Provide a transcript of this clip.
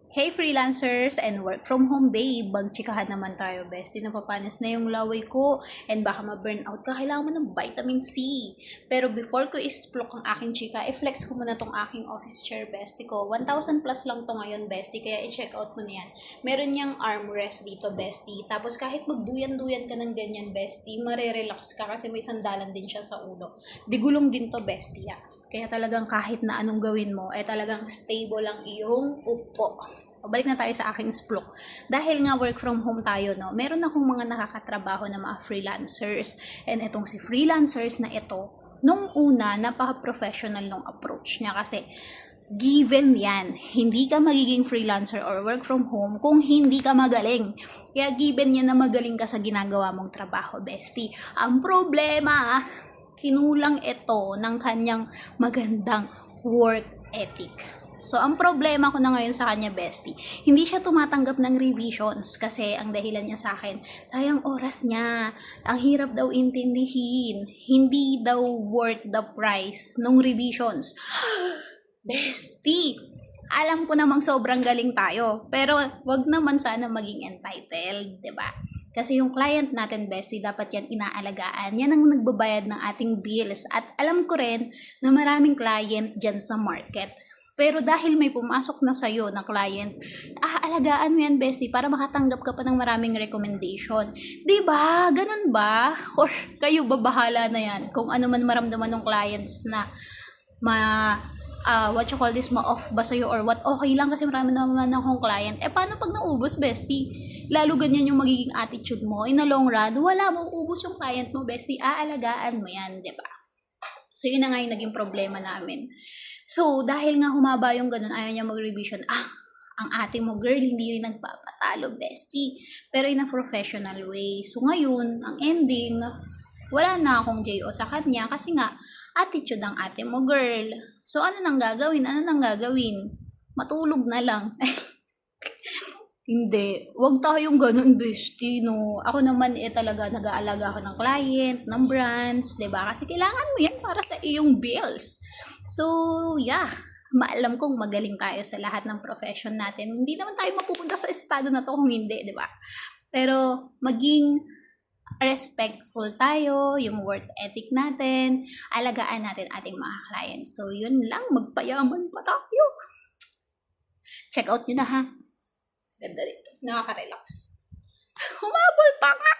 Hey freelancers and work from home babe, magchikahan naman tayo bestie, napapanis na yung laway ko and baka ma-burnout ka, kailangan mo ng vitamin C. Pero before ko isplok ang aking chika, i-flex ko muna tong aking office chair bestie ko. 1,000 plus lang to ngayon bestie, kaya i-check out mo na yan. Meron niyang armrest dito bestie, tapos kahit magduyan-duyan ka ng ganyan bestie, marerelax ka kasi may sandalan din siya sa ulo. Digulong din to bestie ya. Kaya talagang kahit na anong gawin mo, talagang stable ang iyong upo. Balik na tayo sa aking splok. Dahil nga work from home tayo, no, meron akong mga nakakatrabaho na mga freelancers. And itong si freelancers na ito, nung una, napaka-professional nung approach niya kasi given yan, hindi ka magiging freelancer or work from home kung hindi ka magaling. Kaya given yan na magaling ka sa ginagawa mong trabaho, bestie. Ang problema, kinulang ito ng kanyang magandang work ethic. So, ang problema ko na ngayon sa kanya, bestie, hindi siya tumatanggap ng revisions kasi ang dahilan niya sa akin, sayang oras niya, ang hirap daw intindihin, hindi daw worth the price ng revisions. Bestie, alam ko namang sobrang galing tayo, pero wag naman sana maging entitled, 'di ba? Kasi yung client natin, bestie, dapat yan inaalagaan. Yan ang nagbabayad ng ating bills. At alam ko rin na maraming client dyan sa market. Pero dahil may pumasok na sa'yo na client, aalagaan mo yan, bestie, para makatanggap ka pa ng maraming recommendation. Diba? Ganun ba? Or kayo ba bahala na yan? Kung ano man maramdaman ng clients na what you call this, ma-off ba sa'yo or what, okay lang kasi marami naman akong client. Paano pag naubos, bestie? Lalo ganyan yung magiging attitude mo. In the long run, wala mong ubos yung client mo, bestie. Aalagaan mo yan, diba? So, yun na nga yung naging problema namin. So, dahil nga humaba yung ganun, ayaw niya mag-revision. Ang ate mo, girl, hindi rin nagpapatalo, bestie. Pero in a professional way. So, ngayon, ang ending, wala na akong JO sa kanya kasi nga, attitude ang ate mo, girl. So, ano nang gagawin? Matulog na lang. Hindi. Huwag tayong ganun, bestie, no? Ako naman, talaga nag-aalaga ako ng client, ng brands, diba? Kasi kailangan mo yan para sa iyong bills. So, yeah. Maalam kong magaling tayo sa lahat ng profession natin. Hindi naman tayo mapupunta sa estado na to kung hindi, diba? Pero, maging respectful tayo, yung work ethic natin, alagaan natin ating mga clients. So, yun lang. Magpayaman pa tayo. Check out nyo na, ha? Ganda dito. Nakaka-relax. Humabol pa nga!